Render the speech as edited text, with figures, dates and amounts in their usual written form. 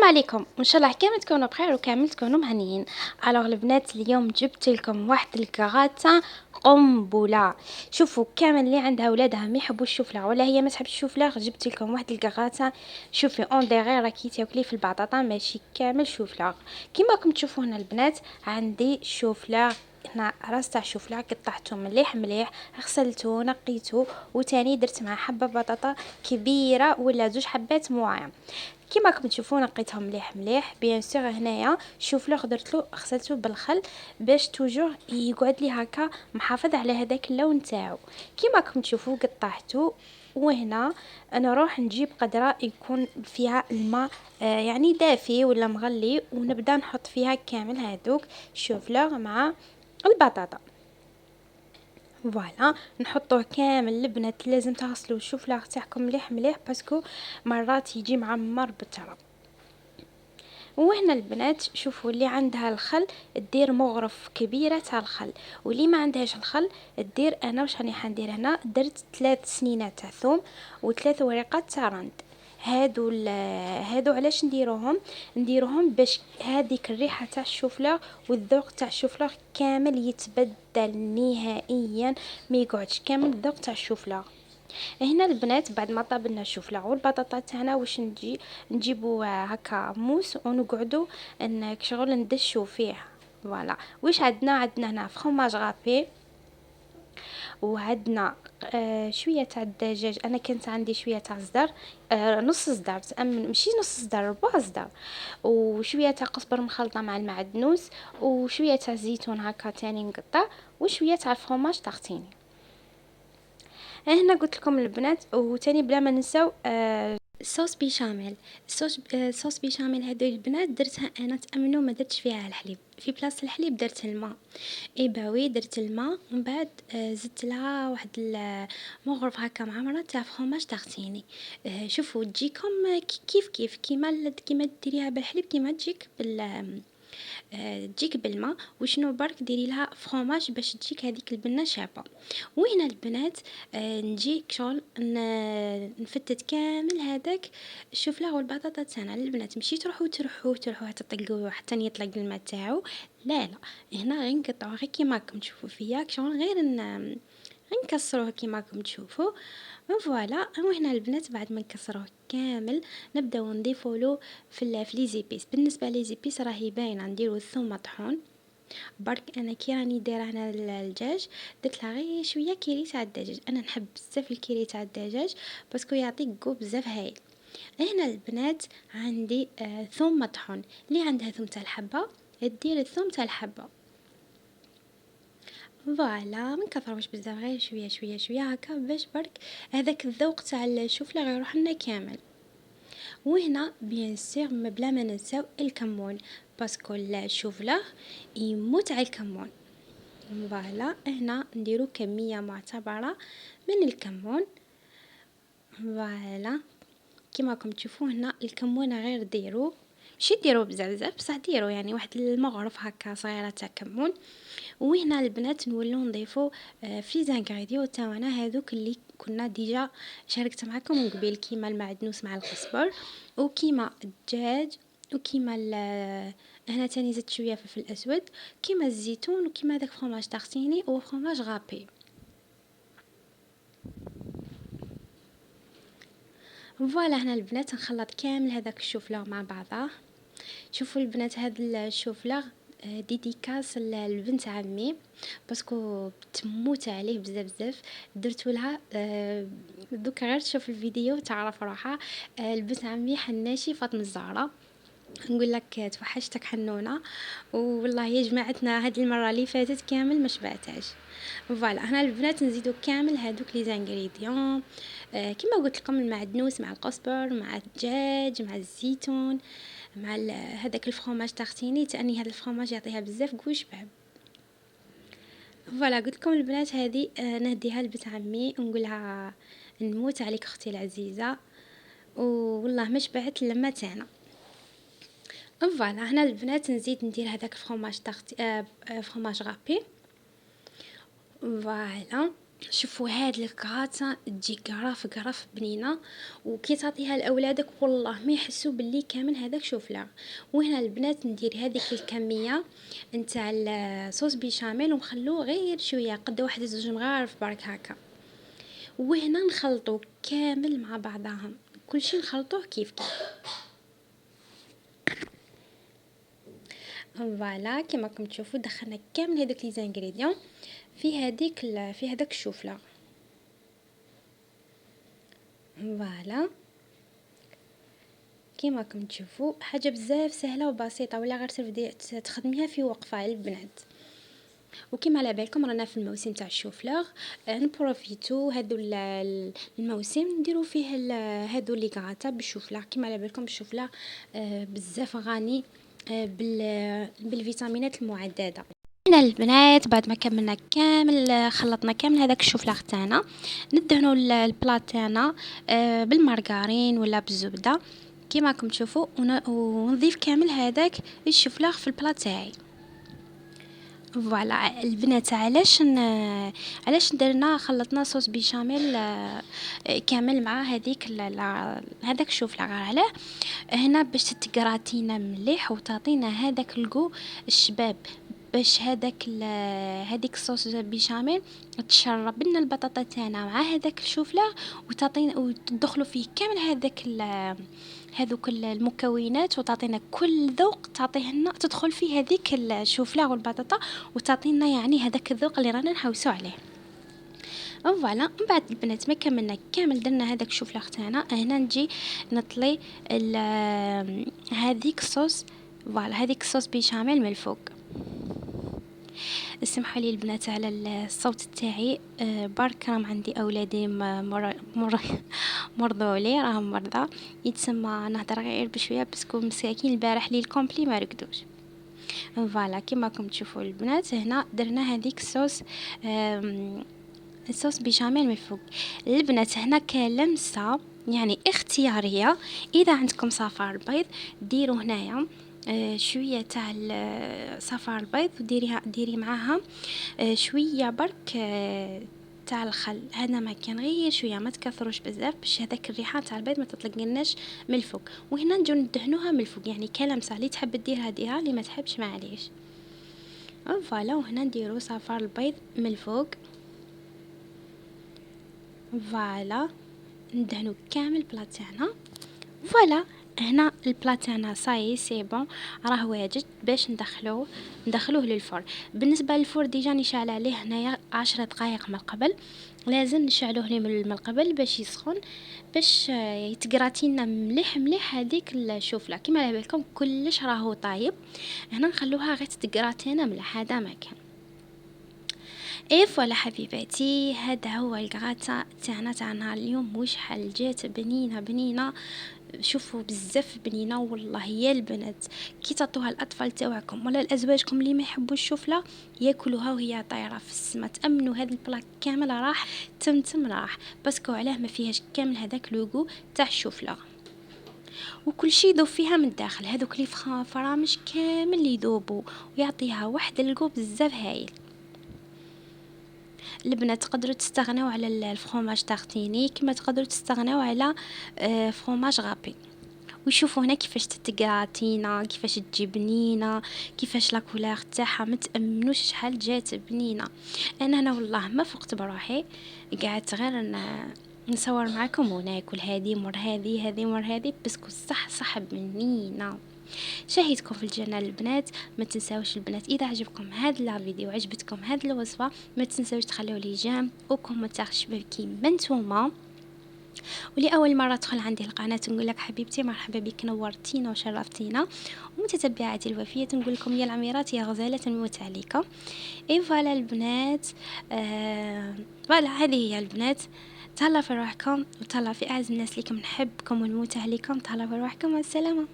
السلام عليكم، وان شاء الله كامل تكونوا بخير وكامل تكونوا مهنيين. الوغ البنات اليوم جبت لكم واحد الكغاتة قنبله. شوفوا كامل اللي عندها ولادها ما يحبوا الشوفلار ولا هي ما تحب الشوفلار، جبت لكم واحد الكغاتة. شوفي اون ديغي راكي تاكلي في البطاطا ماشي كامل شوفلار. كيما راكم تشوفوا هنا البنات عندي شوفلار، هنا راس تاع الشوفلار قطعته مليح مليح، غسلته نقيته، وتاني درت مع حبه بطاطا كبيره ولا زوج حبات مواعين. كيما راكم تشوفوا نقيتهم مليح مليح. بيان سور هنايا شوف لو درتلو غسلته بالخل باش توجور يقعد لي هكا محافظ على هذاك اللون تاعو. كيما راكم تشوفوا قطعته، وهنا انا نروح نجيب قدره يكون فيها الماء يعني دافي ولا مغلي، ونبدا نحط فيها كامل هذوك شوفلور مع البطاطا. فوالا نحطوه كامل. البنات لازم تغسلوا الشوفلار تاعكم مليح مليح باسكو مرات يجي معمر بالتراب. وهنا البنات شوفوا اللي عندها الخل دير مغرف كبيره تاع الخل، واللي ما عندهاش الخل دير انا واش راني حندير هنا. درت 3 سنينات تاع ثوم و3 ورقات تاع رند. هادو علاش نديروهم باش هذيك الريحه تاع الشوفلار والذوق تاع الشوفلار كامل يتبدل نهائيا، ما يقعدش كامل الذوق تاع الشوفلار. هنا البنات بعد ما طابلنا الشوفلار والبطاطا تاعنا واش نجيبو هكا موس ونقعدو شغل ندشو فيه. فوالا واش عندنا هنا فرomage غابي، وعندنا شويه تاع الدجاج. انا كانت عندي شويه تاع صدر، نص صدر تامن ماشي نص صدر، ربع صدر، وشويه تاع قزبر مخلطه مع المعدنوس، وشويه تاع زيتون هكا تاني نقطع، وشويه تاع الفرomage تاعتيني. هنا قلت لكم البنات، وتاني بلا ما ننساو صوص بيشاميل. صوص بيشاميل هذو البنات درتها انا تامنوا ما درتش فيها الحليب، في بلاصه الحليب درت الماء. اي باوي درت الماء ومن بعد زدت لها واحد مغرف هكا معمره تاع فرomage تاعتيني. شوفوا تجيكم كيف كيما ديريها بالحليب كيما تجيك تجيك بالماء، وشنو برك ديري لها فرomage باش تجيك هذيك البنه شابه. وهنا البنات نجيك شغل نفتت كامل هذاك الشوفلار والبطاطا تاعنا. البنات مشي تروحوا حتى تطلقوا حتى يطلق الماء تاعو، لا هنا غير نقطعوه غير كيما راكم تشوفوا فيا شغل غير نكسروه كيما راكم تشوفوا. فوالا وهنا البنات بعد ما نكسروه كامل نبداو نضيفوا له في لي زيبيس. بالنسبه لي زيبيس راهي باينه نديروا الثوم مطحون برك. انا كي راني دايره هنا الدجاج درت لها غير شويه كيري تاع الدجاج، انا نحب بزاف الكيري تاع الدجاج باسكو يعطيك جو بزاف هايل. هنا البنات عندي ثوم مطحون، اللي عندها ثوم تاع الحبه دير الثوم تاع الحبه. فوالا ما نكثروش بزاف غير شويه هكا باش برك هذاك الذوق تاع الشوفلار يروح لنا كامل. وهنا بيان سيغ بلا ما ننساو الكمون باسكو الشوفلار يموت على الكمون. فوالا هنا نديرو كميه معتبره من الكمون. فوالا كيما راكم تشوفوا هنا الكمون غير ديرو، ماشي ديرو بزاف بصح ديرو يعني واحد المغرف هكا صغيره تاع كمون. وهنا البنات نولو نضيفو في زانغريديو تاعنا هذوك اللي كنا ديجا شاركت معكم من قبل، كيما المعدنوس مع القزبر، وكيما الدجاج، وكيما هنا تاني زدت شويه فلفل اسود، كيما الزيتون، وكيما داك فرomage تارتيني وفرomage غابي. فوالا هنا البنات نخلط كامل هذاك الشوفلار مع بعضه. شوفوا البنات هذا الشوفلار ديديكاس لبنت عمي باسكو تموت عليه بزاف درت لها دوك غير تشوف الفيديو تعرف روحها. البنت عمي حناشي فاطمه الزهراء، نقول لك توحشتك حنونه، والله يا جماعتنا هذه المره اللي فاتت كامل ما شبعتهاش. فوالا هنا البنات نزيدو كامل هذوك لي زانغريديون كيما قلت لكم، المعدنوس مع القزبر مع الدجاج مع الزيتون مع هذاك الفرomage تارتيني تاني. هذا الفرomage يعطيها بزاف قوي شباب. فوالا قلت لكم البنات هذه نهديها لبنت عمي ونقولها نموت عليك اختي العزيزه، والله ما شبعت لما تاعنا. فوالا هنا البنات نزيد ندير هذاك الفرomage فرomage غابي. فوالا شوفوا هاد الكراطة تجي قرف بنينة، وكي تعطيها لاولادك والله ما يحسوا باللي كامل هذاك شوفلا. وهنا البنات ندير هذيك الكميه نتاع الصوص بيشاميل ونخلوه غير شويه قد واحد زوج مغارف برك هكا. وهنا نخلطوا كامل مع بعضهم، كل شيء نخلطوه كيف كيف. فوالا كما راكم تشوفوا دخلنا كامل هذوك لي زانغريديون في هذاك الشوفلا. فوالا كيما راكم تشوفوا حاجه بزاف سهله وبسيطه، ولا غير تبدي تخدميها في وقفه البنات. وكما على بالكم رانا في الموسم تاع الشوفلور، نبروفيتو هادو الموسم نديرو فيه هادو لي غاتا بالشوفلور. كما على بالكم الشوفلور بزاف غني بالفيتامينات المعدده. هنا البنات بعد ما كملنا كامل خلطنا كامل هذاك الشوفلور تاعنا، ندهنوا البلاط تاعنا بالمارغرين ولا بالزبده كيما راكم تشوفوا، ونضيف كامل هذاك الشوفلور في البلاط تاعي. فوالا البنات علاش درنا خلطنا صوص بيشاميل كامل مع هذاك الشوفلور علاه هنا باش تتقراتينا مليح وتعطينا هذاك الجو الشباب، باش هذيك الصوص بيشاميل تشرب لنا البطاطا تاعنا مع هذاك الشوفلور وتعطينا وتدخلوا فيه كامل هذوك المكونات وتعطينا كل ذوق تعطيه لنا تدخل فيه هذيك الشوفلور والبطاطا وتعطينا يعني هذاك الذوق اللي رانا نحوسوا عليه. فوالا من بعد البنات ما كملنا كامل درنا هذاك الشوفلور تاعنا، هنا نجي نطلي هذيك الصوص. فوالا هذيك الصوص بيشاميل من الفوق. اسمحوا لي البنات على الصوت تاعي، برك راهم عندي اولادي مرضوا لي، راهم مرضى، يتسمى نهضر غير بشويه باسكو مساكين البارح لي الكومبلي ما رقدوش. فوالا كما راكم تشوفوا البنات هنا درنا هذيك الصوص بيشاميل من فوق. البنات هنا كلمسه يعني اختياريه، اذا عندكم صفار بيض ديروا هنايا شويه تاع صفار البيض ديري معاها شويه برك تاع الخل. هذا ما كان غير شويه ما تكثروش بزاف باش هذاك الريحه تاع البيض ما تطلقناش من الفوق. وهنا نجو ندهنوها من الفوق يعني كلمسه اللي تحب ديرها اللي ما تحبش معليش. فوالا وهنا نديرو صفار البيض من الفوق. فوالا ندهنو كامل البلاط تاعنا. فوالا هنا البلاط تاعنا صاي سي بون راه واجد باش ندخلوه للفرن. بالنسبه للفرن ديجا نشعل عليه هنايا 10 دقائق من قبل، لازم نشعلوه لي من قبل باش يسخن، باش يتقراتينا مليح هذيك الشوفله. كما على بالكم كلش راهو طايب، هنا نخلوها غير تقراتينا مليح هذا مكان. ايه فوالا حبيباتي هذا هو الكغاتا تاع نهار اليوم. وش حال جات بنينه شوفوا بزاف بنينه والله. يا البنات كي تعطوها الاطفال تاعكم ولا الازواجكم اللي ما يحبوش الشوفله ياكلوها وهي طايره في السما، تامنوا هذا البلاك كامل راح تمتم راح باسكو علاه ما فيهاش كامل هذاك لوغو تاع الشوفله، وكل شيء يذوب فيها من الداخل. هذوك لي فرامج كامل اللي يذوبوا ويعطيها واحد الجو بزاف هايل. البنات تقدروا تستغنوا على الفرomاج تارتيني كما تقدروا تستغنوا على فرomاج غابي. وشوفوا هنا كيفاش تتقراتينا كيفاش تجيبنينا كيفاش لا كولور تاعها ما تامنوش شحال جات بنينه. انا هنا والله ما فقت بروحي، قعدت غير نصور معكم وناكل هذه مر هذه مر هذه باسكو صح بنينه. شاهدكم في الجنة البنات. ما تنساوش البنات اذا عجبكم هذا الفيديو وعجبتكم هذه الوصفه ما تنساوش تخلوا لي جيم وكومنتار شباب كيما نتوما. ولأول مرة تدخل عندي القناة نقول لك حبيبتي مرحبا بك، نورتينا وشرفتينا. ومتتبعاتي الوفية نقول لكم يا العميرات يا غزالة متعلقة. اي فوالا البنات فوالا هذه هي البنات. تهلا في روحكم وتهلا في اعز الناس ليكم نحبكم ونموت عليكم. تهلا في روحكم والسلامة.